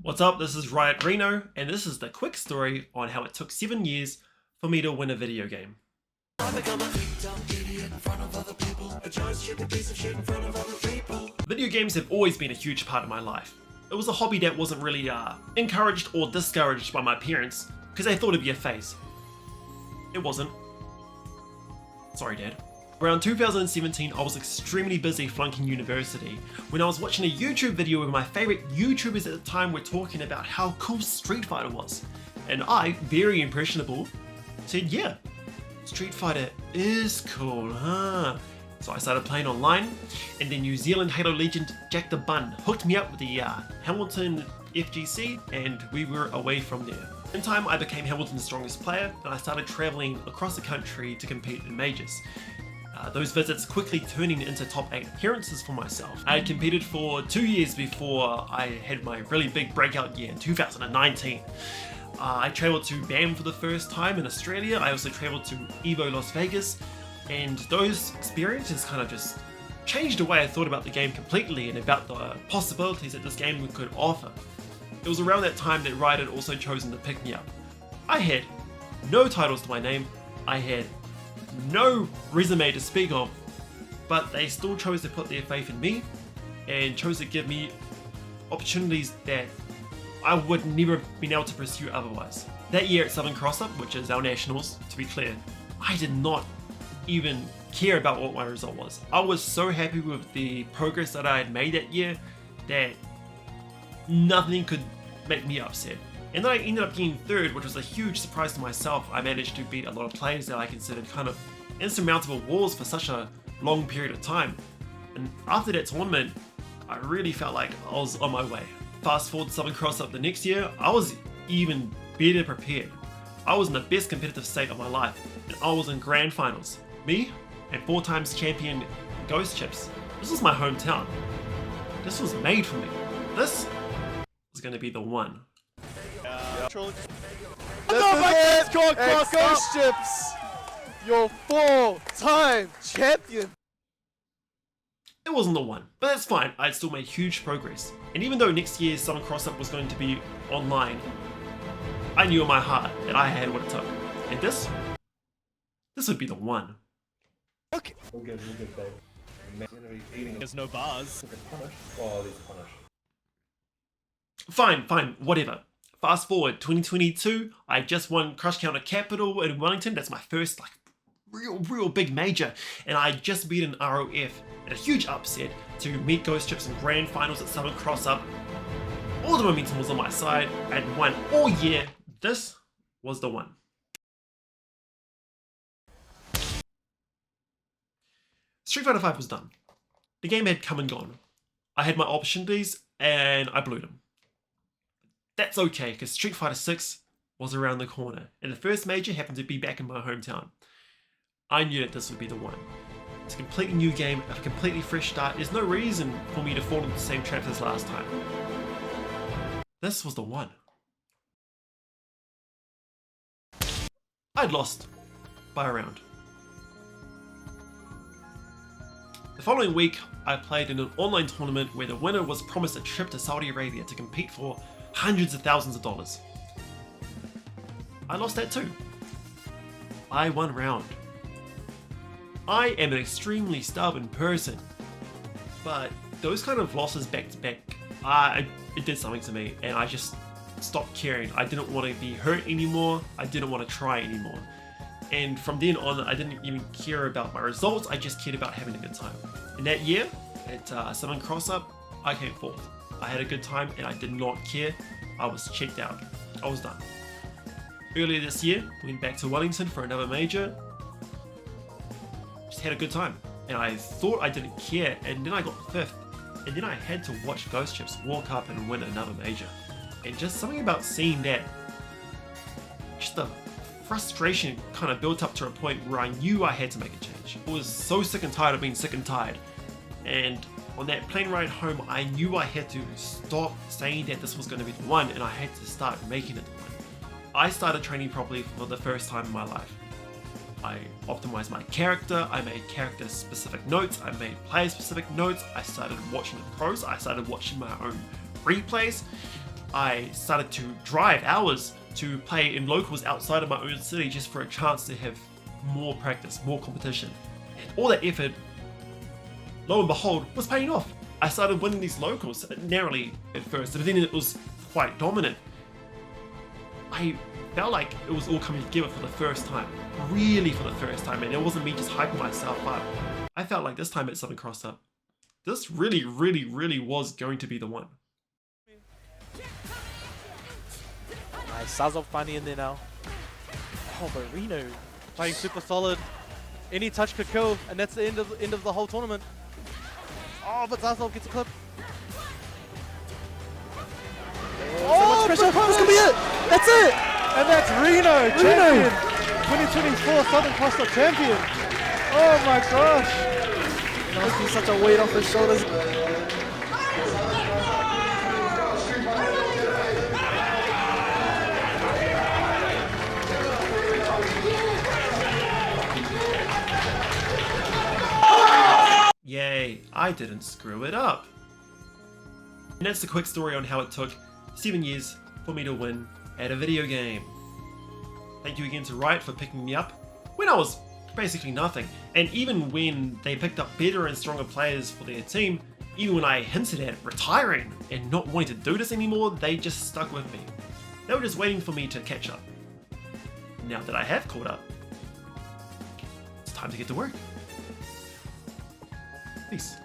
What's up, this is Reno, and this is the quick story on how it took 7 years for me to win a video game. Video games have always been a huge part of my life. It was a hobby that wasn't really encouraged or discouraged by my parents, because they thought it'd be a phase. It wasn't. Sorry, Dad. Around 2017, I was extremely busy flunking university when I was watching a YouTube video where my favorite YouTubers at the time were talking about how cool Street Fighter was. And I, very impressionable, said, yeah, Street Fighter is cool, huh? So I started playing online, and then New Zealand Halo legend Jack the Bun hooked me up with the Hamilton FGC, and we were away from there. In time, I became Hamilton's strongest player, and I started traveling across the country to compete in majors. Those visits quickly turning into top 8 appearances for myself. I had competed for 2 years before I had my really big breakout year in 2019. I travelled to BAM for the first time in Australia. I also travelled to EVO Las Vegas, and those experiences kind of just changed the way I thought about the game completely and about the possibilities that this game could offer. It was around that time that Riot had also chosen to pick me up. I had no titles to my name, I had no resume to speak of, but they still chose to put their faith in me and chose to give me opportunities that I would never have been able to pursue otherwise. That year at Southern Cross-Up, which is our nationals, to be clear, I did not even care about what my result was. I was so happy with the progress that I had made that year that nothing could make me upset. And then I ended up getting third, which was a huge surprise to myself. I managed to beat a lot of players that I considered kind of insurmountable walls for such a long period of time. And after that tournament, I really felt like I was on my way. Fast forward to Southern Cross-Up the next year, I was even better prepared. I was in the best competitive state of my life, and I was in grand finals. Me and 4 times champion Ghost Chips. This was my hometown. This was made for me. This was going to be the one. This is it! And Ghost Chips, your 4-time champion! It wasn't the one, but that's fine. I'd still made huge progress. And even though next year's Southern Cross-Up was going to be online, I knew in my heart that I had what it took. And this would be the one. Okay. We'll good, babe. There's no bars. Oh, he's punished. Fine, whatever. Fast forward, 2022, I just won Crush Counter Capital in Wellington. That's my first real big major. And I just beat an ROF at a huge upset to meet Ghost Chips in grand finals at Southern Cross-Up. All the momentum was on my side. I'd won all year. This was the one. Street Fighter V was done. The game had come and gone. I had my opportunities and I blew them. That's okay, because Street Fighter 6 was around the corner, and the first major happened to be back in my hometown. I knew that this would be the one. It's a completely new game, a completely fresh start. There's no reason for me to fall into the same traps as last time. This was the one. I'd lost by a round. The following week, I played in an online tournament where the winner was promised a trip to Saudi Arabia to compete for hundreds of thousands of dollars. I lost that too. I won round. I am an extremely stubborn person, but those kind of losses back to back, it did something to me, and I just stopped caring. I didn't want to be hurt anymore. I didn't want to try anymore. And from then on, I didn't even care about my results. I just cared about having a good time. In that year, at Southern Cross-Up, I came fourth. I had a good time and I did not care. I was checked out. I was done. Earlier this year, went back to Wellington for another major. Just had a good time. And I thought I didn't care, and then I got 5th. And then I had to watch Ghost Chips walk up and win another major. And just something about seeing that, just the frustration kind of built up to a point where I knew I had to make a change. I was so sick and tired of being sick and tired. And on that plane ride home, I knew I had to stop saying that this was going to be the one, and I had to start making it the one. I started training properly for the first time in my life. I optimized my character, I made character specific notes, I made player specific notes, I started watching the pros, I started watching my own replays. I started to drive hours to play in locals outside of my own city just for a chance to have more practice, more competition. And all that effort, lo and behold, was paying off. I started winning these locals, narrowly at first, but then it was quite dominant. I felt like it was all coming together for the first time, really for the first time, and it wasn't me just hyping myself up. I felt like this time it's something crossed up. This really, really, really was going to be the one. Nice, Sazov finally in there now. Oh, but Reno playing super solid. Any touch could kill, and that's the end of the whole tournament. Oh, but Zazov gets a clip. Oh, so much pressure. This could be it. That's it. And that's Reno, champion. 2024 Southern Cross Cup champion. Oh my gosh. It must be such a weight off his shoulders. Yay, I didn't screw it up. And that's the quick story on how it took 7 years for me to win at a video game. Thank you again to Riot for picking me up when I was basically nothing. And even when they picked up better and stronger players for their team, even when I hinted at retiring and not wanting to do this anymore, they just stuck with me. They were just waiting for me to catch up. Now that I have caught up, it's time to get to work. Peace.